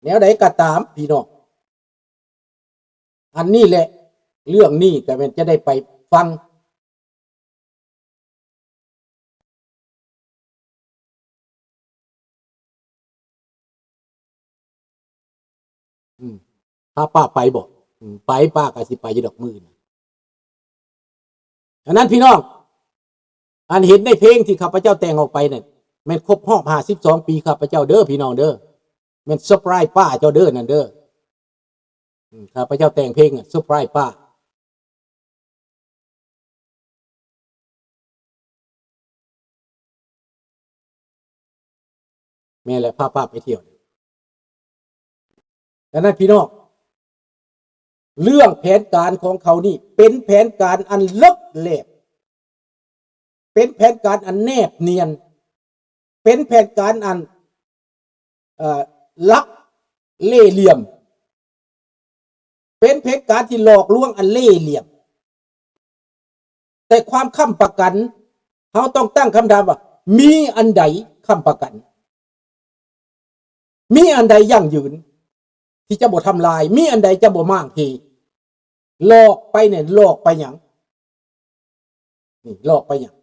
แนวใดก็ตามพี่น้องอันนี้แหละเรื่องนี้ก็เป็นจะได้ไปฟังถ้าป้าไปบอกไปป้าก็สิไปอยู่ดอกมือนะอันนั้นพี่น้องอันเห็นในเพลงที่ข้าพเจ้าแต่งออกไปเนี่ยแม่นครบรอบ52 ปีข้าพเจ้าเด้อพี่น้องเด้อแม่นเซอร์ไพรส์ป้าเจ้าเด้อนั่นเด้อข้าพเจ้าแต่งเพลงเซอร์ไพรส์ป้าแม่แหละพาป้าไปเที่ยวดังนั้นพี่น้องเรื่องแผนการของเขานี่เป็นแผนการอันลึกแหลมเป็นแผนการอันแนบเนียนเป็นแผนการอันลักเล่เหลี่ยมเป็นแผนการที่หลอกลวงอันเล่เหลี่ยมแต่ความค้ำประกันเขาต้องตั้งคำถามว่ามีอันใดค้ำประกันมีอันใดยั่งยืนที่จะบ่ทำลายมีอันใดจะบ่มากทีหลอกไปเนี่ยหลอกไปอย่างนี่หลอกไปอย่าง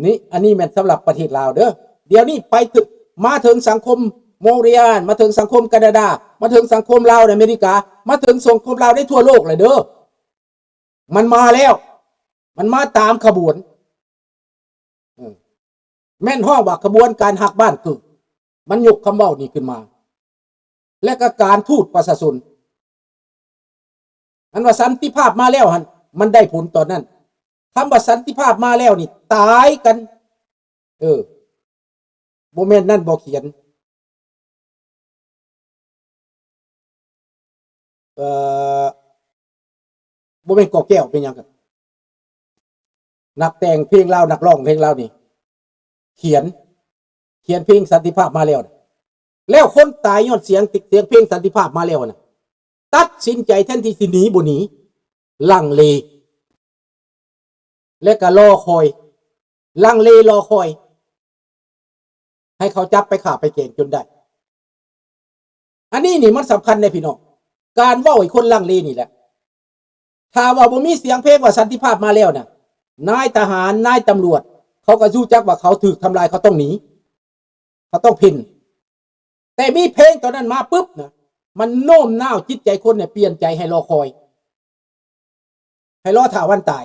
นี่อันนี้แม่นสำหรับประเทศลาวเด้อเดี๋ยวนี้ไปถึงมาถึงสังคมโมเรียนมาถึงสังคมแคนาดามาถึงสังคมลาวในอเมริกามาถึงสังคมลาวได้ทั่วโลกเลยเด้อมันมาแล้วมันมาตามขบวนแม่นห้องว่าขบวนการหักบ้านเกิดมันยกคำเว้านี้ขึ้นมาและก็การทูตประชาชนอันว่าสันติภาพมาแล้วหันมันได้ผลตอนนั้นคำว่าสันติภาพมาแล้วนี่ตายกันโมเมนต์นั่นบอกเขียนโมเมนต์กอแก้วเป็นยังกันนักแต่งเพลงเล่านักร้องเพลงเล่านี่เขียนเพลงสันติภาพมาแล้วแล้วคนตายย้อนเสียงเพลงสันติภาพมาแล้วนะตัดสินใจแทนที่สิหนีบ่หนีลังเลและก็รอคอยลังเลรอคอยให้เขาจับไปฆ่าไปเกณฑ์จนได้อันนี้นี่มันสำคัญในพี่น้องการเว้าให้คนลังเลนี่แหละถ้าว่าบ่มีเสียงเพลงว่าสันติภาพมาแล้วนะนายทหารนายตำรวจเขาก็รู้จักว่าเขาถูกทำลายเขาต้องหนีเขาต้องพินแต่มีเพลงตอนนั้นมาปุ๊บนะมันโน้มน้าวจิตใจคนเนี่ยเปลี่ยนใจให้รอคอยให้รอท่าวันตาย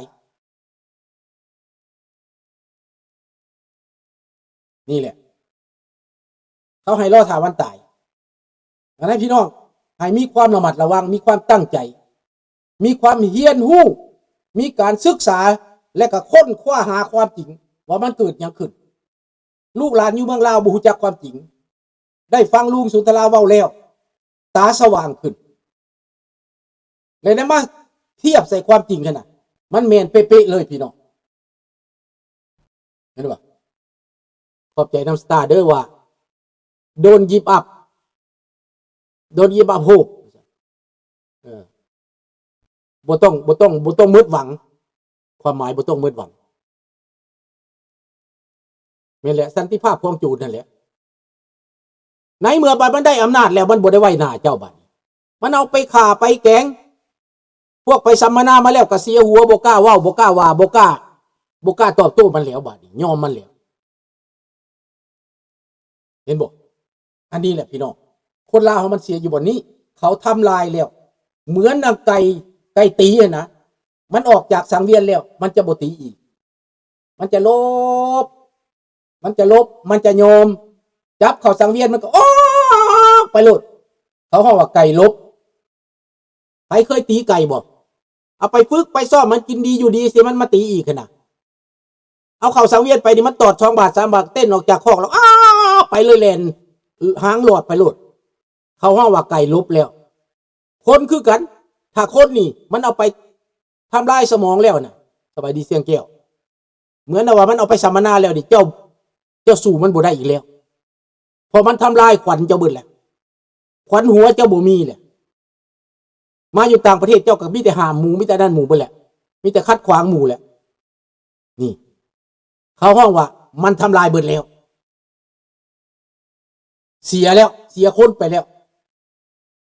นี่แหละเขาให้รอท่าวันตายอันนั้นพี่น้องให้มีความระมัดระวังมีความตั้งใจมีความเฮียนหู้มีการศึกษาและก็ค้นคว้าหาความจริงว่ามันเกิดอย่างขึ้นลูกหลานอยู่เมืองลาวบ่รู้จักความจริงได้ฟังลุงสุนทราเว้าแล้วตาสว่างขึ้นเลยนะมาเทียบใส่ความจริงขนาดมันแมนเป๊ะๆเลยพี่น้องเห็นป่ะขอบใจน้ำสตาร์เด้อว่าโดนยิบอัพโฮปบ่ต้องมืดหวังความหมายบ่ต้องมืดหวังนี่แหละสันติภาพของจูนนั่นแหละในเมื่อบัดมันได้อำนาจแล้วมันบ่ได้ไว้หน้าเจ้าบัดมันเอาไปฆ่าไปแกงพวกไปสัมมนามาแล้วก็เสียหัวบ่กล้าเว้าบ่กล้าว่าบ่กล้าตอบโต้มันแล้วบัดนี้ยอมมันแล้วเห็นบ่อันนี้แหละพี่น้องคนลาวมันเสียอยู่บนนี้เขาทำลายแล้วเหมือนนางไก่ตีนะมันออกจากสังเวียนแล้วมันจะบ่ตีอีกมันจะลบมันจะโยมจับเข้าสังเวียนมันก็อ้อไปโลดเขาเรียกว่าไก่ลบใครเคยตีไก่บ่เอาไปฝึกไปซ่อมมันกินดีอยู่ดีสิมันมาตีอีกขนาดเอาเข้าสังเวียนไปนี่มันตอด2 บาท 3 บาทเต้นออกจากคอกแล้วอ้าไปเลยแลนหางหลอดไปโลดเขาเรียกว่าไก่ลบแล้วคนคือกันถ้าคนนี่มันเอาไปทำลายสมองแล้วนะสบายดีเสียงแก้วเหมือนว่ามันเอาไปสัมมนาแล้วดิเจ้าสู้มันบ่ได้อีกแล้วพอมันทำลายขวัญเจ้าเบิดแหละขวัญหัวเจ้าบ่มีแหละมาอยู่ต่างประเทศเจ้าก็มีแต่หามหมูมีแต่ด้านหมูเบิดแหละมีแต่คัดขวางหมูแหละนี่เขาห้องว่ามันทำลายเบิดแล้ว เสียแล้วเสียคนไปแล้ว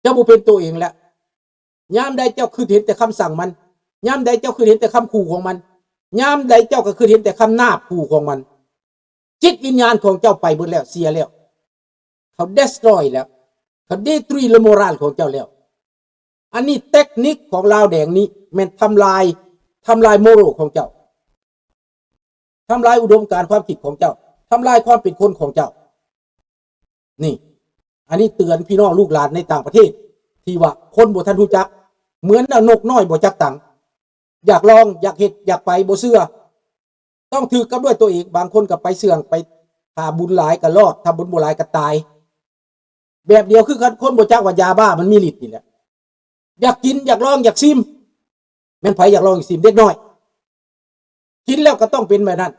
เจ้าบ่เป็นตัวเองแล้วยามใดเจ้าคือเห็นแต่คำสั่งมันยามใดเจ้าคือเห็นแต่คำขู่ของมันยามใดเจ้าก็คือเห็นแต่คำหน้าขู่ของมันจิตวิญญาณของเจ้าไปหมดแล้วเสียแล้วเขา destroy แล้วเขา destroy ละโมรัลของเจ้าแล้วอันนี้เทคนิคของลาวแดงนี้แม่นทำลายโมโรของเจ้าทำลายอุดมการณ์ความคิดของเจ้าทำลายความเป็นคนของเจ้านี่อันนี้เตือนพี่น้องลูกหลานในต่างประเทศที่ว่าคนบ่ทันรู้จักเหมือนนกน้อยบ่จักตังอยากลองอยากเฮ็ดอยากไปบ่เชื่อต้องถือกับด้วยตัวเองบางคนก็ไปเสื่องไปถ้าบุญหลายก็รอดถ้าบุญบ่หลายก็ตายแบบเดียวคือคนบ่จักว่ายาบ้ามันมีฤทธิ์นี่แหละอยากกินอยากลองอยากซิมแม่นไผอยากลองอยากซิมเด็กน้อยกินแล้วก็ต้องเป็นแบบนั้น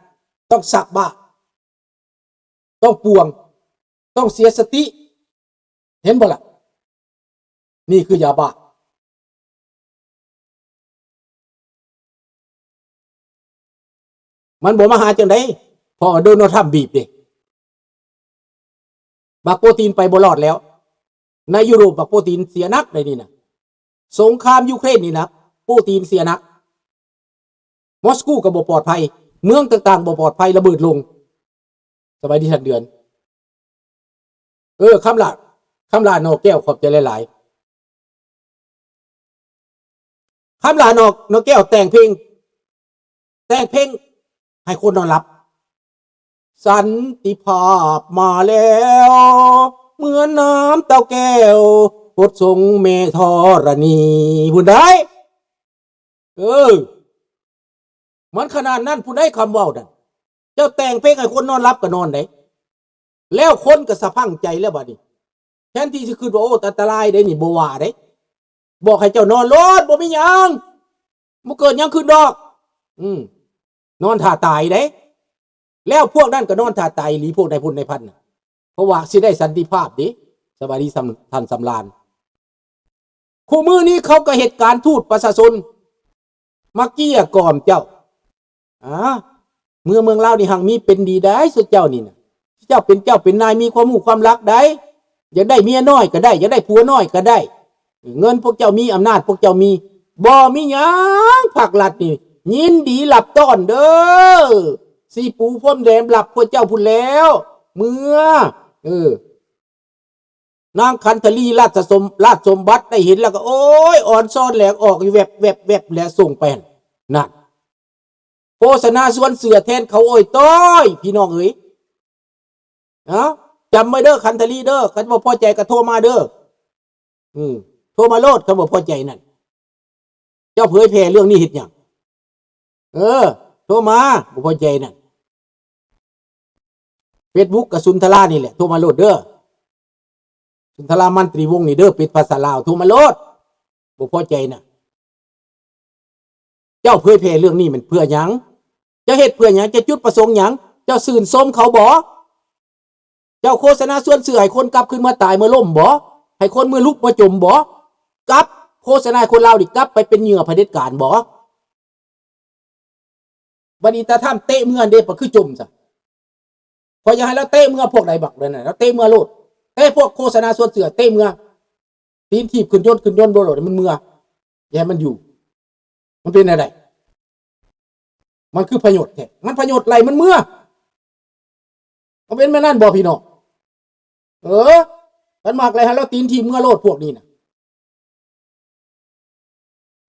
ต้องสักบ้าต้องป่วงต้องเสียสติเห็นบ่ล่ะนี่คือยาบ้ามันบ่มาหาจังได๋พอโดนัลด์ทรัมป์บีบเด้บักโปรตีนไปบ่รอดแล้วในยุโรปบักโปรตีนเสียนักได้นี่นะสงครามยูเครนนี่นะโปรตีนเสียนักมอสโกก็บ่ปลอดภัยเมืองต่างๆบ่ปลอดภัยระเบิดลงสบายดีทันเดือนคำลานอกแก้วขอบใจหลายๆคำลานอกแก้วแต่งเพลงให้คนนอนหลับสันติภาพมาแล้วเหมือนน้ำเต้าแก้วพดทรงเมธรณีผู้ใดมันขนาดนั้นผู้ใดคำเว้านั่นเจ้าแต่งเพลงให้คนนอนหลับก็นอนได้แล้วคนก็สะพังใจแล้วบัดนี้แทนที่สิคิดว่าโอ้อันตรายได้นี่บ่ว่าได้บอกให้เจ้านอนโลดบ่มีหยังบ่เกิดหยังขึ้นดอกนอนท่าตายได้แล้วพวกนั้นก็นอนท่าตายหรือพวกนายพลนายพันเพราะว่าสิได้สันติภาพดิสบายดีท่านสำราญคู่มือนี้เขาก็เหตุการณ์ทูตประชาชนมาเกี้ยกล่อมเจ้าเมืองลาวนี่หังมีเป็นดีได้สุดเจ้านี่นะเจ้าเป็นนายมีความรู้ความรักได้อยากได้เมียน้อยก็ได้อยากได้ผัวน้อยก็ได้เงินพวกเจ้ามีอำนาจพวกเจ้ามีบ่มีหยังภาครัฐนี่ยินดีหลับต้อนเด้อสีปูพรมแดงหลับพวกเจ้าพุ่นแล้วเมื่อนางคันธลีราชสมบัติได้เห็นแล้วก็โอ้ยอ่อนซ่อนแหลกออกอยู่แวบแล้วส่งไปนั่นโฆษณาส่วนเสือแทนเขาโอ้ยต้อยพี่น้องเอ๋ยจำไว้เด้อคันธลีเด้อคันบ่พอใจก็โทรมาเด้อโทรมาโลดคันบ่พอใจนั่นเจ้าเผยแพร่เรื่องนี้เฮ็ดหยังโทรมาบ่พอใจนั่น Facebook กับสุนทรานี่แหละโทรมาโลดเด้อสุนทรามันตรีวงศ์นี่เด้อเป็นภาษาลาวโทรมาโลดบ่พอใจน่ะเจ้าเผยแพร่เรื่องนี้มันเพื่อหยังจะเฮ็ดเพื่อหยังจะจุดประสงค์หยังเจ้าสื่นส้มเขาบ่เจ้าโฆษณาส่วนเสื่อให้คนกลับขึ้นมาตายเมื่อล่มบ่ให้คนเมื่อลุกมาจมบ่กลับโฆษณาคนลาวนี่กลับไปเป็นเหยื่อเผด็จการบ่บัดนี้ตาท่ามเตะเมื่อเด้บ่คือจมซะพออยากให้เราเตะเมื่อพวกใดบักนั่นน่ะเราเตะเมื่อโลดเตะพวกโฆษณาส่วนเสื่อเตะเมื่อตีนถีบขึ้นยนต์โดดมันเมื่ออย่าให้มันอยู่มันเป็นอะไรมันคือประโยชน์แท้มันประโยชน์ไรมันเมื่อมันเป็นแม่นั่นบ่พี่น้องมันมากเลยฮะแล้วตีนทีเมื่อโลดพวกนี้นะ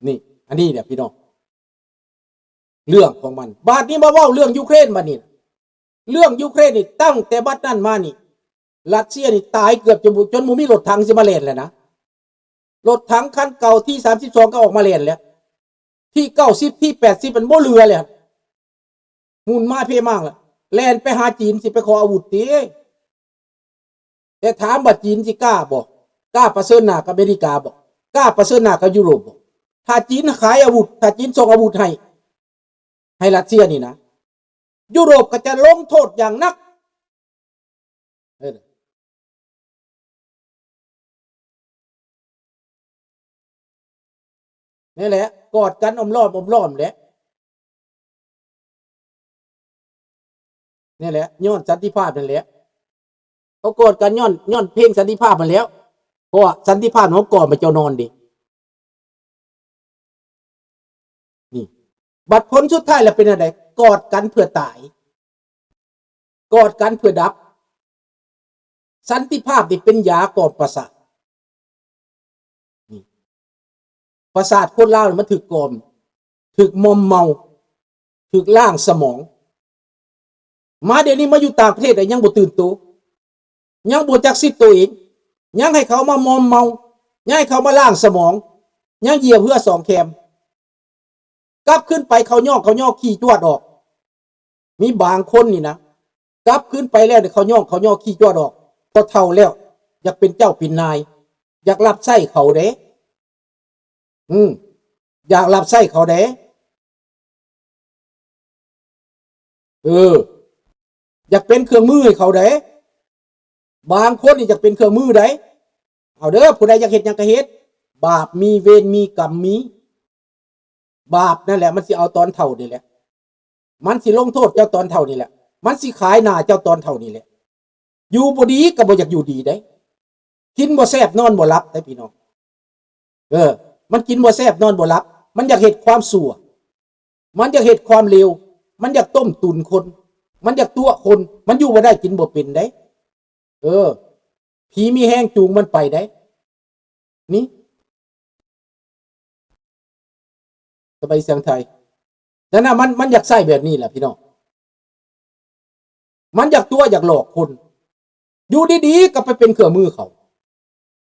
นี่อันนี้เนี่ยพี่น้องเรื่องของมันบาดนี้มาว่าเรื่องยูเครนมานี่เรื่องยูเครนนี่ตั้งแต่บัดนั้นมานี่รัสเซียนี่ตายเกือบจนมีรถถังสิมาเล่นแล้วนะรถถังคันเก่าที่32ก็ออกมาเล่นแล้วที่90ที่80มันบ่เหลือแล้วหุ่นมาเพ่มากล่ะแล่นไปหาจีนสิไปขออาวุธติแต่ถามว่าจีนสิกล้าบ่กล้าประเสริฐหน้ากับอเมริกาบ่กล้าประเสริฐหน้ากับยุโรปบ่ถ้าจีนขายอาวุธถ้าจีนส่งอาวุธให้รัสเซียนี่นะยุโรปก็จะลงโทษอย่างหนักนี่แหละกอดกันอ้อมล้อมแหละนี่แหละย้อนสันติภาพนั่นแหละ เขาโกรธกันย้อนเพลงสันติภาพมาแล้วเพราะว่าสันติภาพเขาก่อนมาเจ้านอนดินี่บัดผลสุดท้ายแล้วเป็นอะไรกอดกันเพื่อตายกอดกันเพื่อดับสันติภาพนี่เป็นยากล่อมประสาทนี่ประสาทคนลาวมันถึกกล่อมถึกมอมเมาถึกล่างสมองมาเดี๋ยวนี้มาอยู่ต่างประเทศแต่ยังบ่ตื่นตัวยังบ่จักสิทธิ์ตัวเองยังให้เขามามอมเมายังให้เขามาล่างสมองยังเหยียบเพื่อสองแคมกลับขึ้นไปเขาย่อขี้จวดออกมีบางคนนี่นะกลับขึ้นไปแล้วเขาย่อขี้จวดออกพอเฒ่าแล้วอยากเป็นเจ้าเป็นนายอยากรับใช้เขาเด้อยากรับใช้เขาเด้อยากเป็นเครื่องมือให้เขาเด้บางคนนี่อยากเป็นเครื่องมือเด้เอาเด้อผู้ใดอยากเฮ็ดหยังก็เฮ็ดบาปมีเวรมีกรรมมีบาปนั่นแหละมันสิเอาตอนเฒ่านี่แหละมันสิลงโทษเจ้าตอนเฒ่านี่แหละมันสิขายหน้าเจ้าตอนเฒ่านี่แหละอยู่บ่ดีก็บ่อยากอยู่ดีเด้กินบ่แซ่บนอนบ่หลับได้พี่น้องมันกินบ่แซ่บนอนบ่หลับมันอยากเฮ็ดความชั่วมันอยากเฮ็ดความเลวมันอยากต้มตุนคนมันอยากตัวคนมันอยู่บ่ได้กินบ่เป็นได้ผีมีแห้งจูงมันไปได้นี่สบายเสียงไทยแต่น่ะมันอยากใส่แบบนี้แหละพี่น้องมันอยากตัวอยากหลอกคนอยู่ดีๆก็ไปเป็นเครื่องมือเขา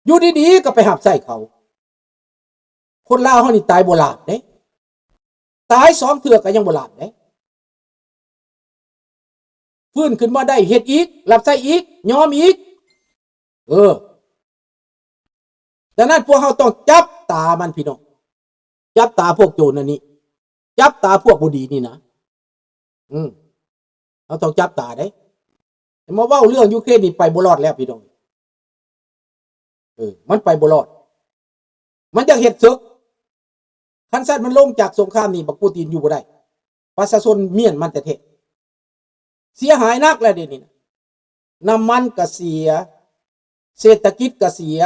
อยู่ดีๆก็ไปหับใส่เขาคนลาวเฮานี่ตายบ่หลาบเด้ตาย2 เทื่อก็ยังบ่หลาบเด้ฟื้นขึ้นมาได้เฮ็ดอีกรับใช้อีกยอมอีกดังนั้นพวกเราต้องจับตามันพี่น้องจับตาพวกโจรอันนี้จับตาพวกบ่ดีนี่นะเราต้องจับตาได้มาเว้าเรื่องยูเครนนี่ไปบ่รอดแล้วพี่น้องมันไปบ่รอดมันอยากเฮ็ดศึกคันซัดมันลงจากสงครามนี่บักปูตินอยู่บ่ได้ประชาชนเมียนมันแต่เทเสียหายนักแล้วเดี๋ยวนี้น้ำมันก็เสียเศรษฐกิจก็เสีย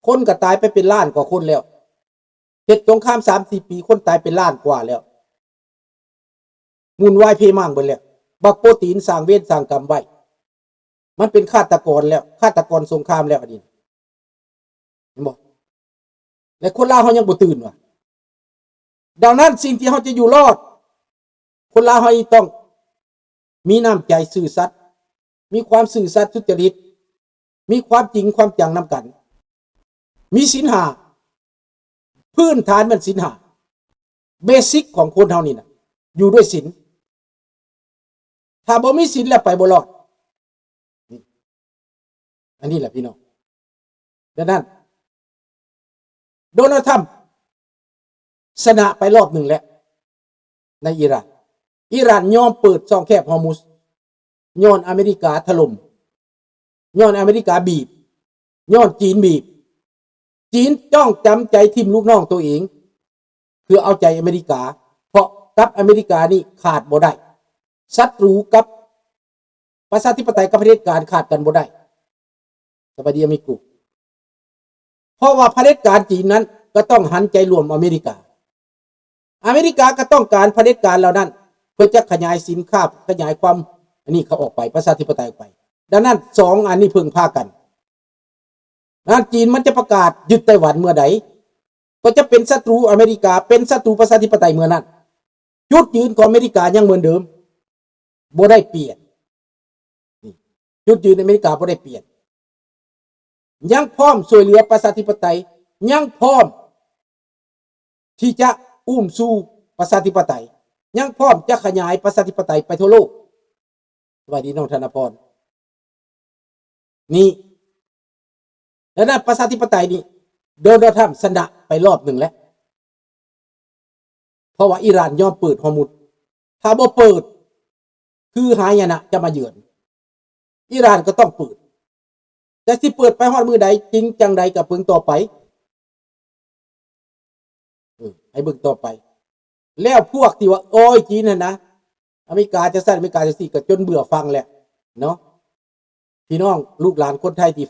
คนก็ตายไปเป็นล้านกว่าคนแล้วเฮ็ดสงคราม 3-4 ปีคนตายเป็นล้านกว่าแล้วมุ่นวายเพมั่งเบิดแล้วบักโปรตีนสร้างเวรสร้างกรรมไว้มันเป็นฆาตกรแล้วฆาตกรสงครามแล้วอันนี้เห็นบ่และคนลาวเฮายังบ่ตื่นว่ะดังนั้นสิ่งที่เฮาจะอยู่รอดคนลาวเฮาต้องมีน้ำใจซื่อสัตย์มีความซื่อสัตย์สุจริตมีความจริงความจังนำกันมีศีล5พื้นฐานมันศีล5เบสิกของคนเฮานี่น่ะอยู่ด้วยศีลถ้าบ่มีศีลแล้วไปบ่รอดอันนี้แหละพี่น้องดังนั้นโดนัลด์ทรัมป์ชนะไปรอบหนึ่งแล้วในอิหร่านยอมเปิดช่องแคบฮอร์มุซย้อนอเมริกาถล่มย้อนอเมริกาบีบย้อนจีนบีบจีนจ้องจำใจทิ่มลูกน้องตัวเองคือเอาใจอเมริกาเพราะกับอเมริกานี่ขาดบ่ได้ศัตรูกับประชาธิปไตยกับเผด็จการขาดกันบ่ได้สบายดีมีกูเพราะว่าเผด็จการจีนนั้นก็ต้องหันใจรวมอเมริกาก็ต้องการเผด็จการเหล่านั้นเพื่อจะขยายสินค้าขยายความอันนี้เขาออกไปประชาธิปไตยออกไปดังนั้น2 อันนี้พึ่งพากันนั้นจีนมันจะประกาศยึดไต้หวันเมื่อใดก็จะเป็นศัตรูอเมริกาเป็นศัตรูประชาธิปไตยเมื่อนั้นจุดยืนของอเมริกายังเหมือนเดิมบ่ได้เปลี่ยนจุดยืนอเมริกาบ่ได้เปลี่ยนยังพร้อมช่วยเหลือประชาธิปไตยยังพร้อมที่จะอุ้มสู่ประชาธิปไตยยังพร้อมจะขยายประชาธิปไตยไปทั่วโลกสวัสดีน้องธนพรนี่แล้วนั้นประชาธิปไตยนี่โดนัลด์ทรัมป์ชนะไปรอบหนึ่งแล้วเพราะว่าอิหร่านยอมเปิดฮอร์มุซถ้าบ่เปิดคือหายนะจะมาเยือนอิหร่านก็ต้องเปิดแต่สิเปิดไปฮอดมือใดจริงจังใดกับเบิ่งต่อไปให้เบิ่งต่อไปแล้วพวกที่ว่าโอ้ยจีนน่ะนะอเมริกาจะสั่นอเมริกาจะสิก็จนเบื่อฟังแล้วเนาะ พี่น้องลูกหลานคนไทยที่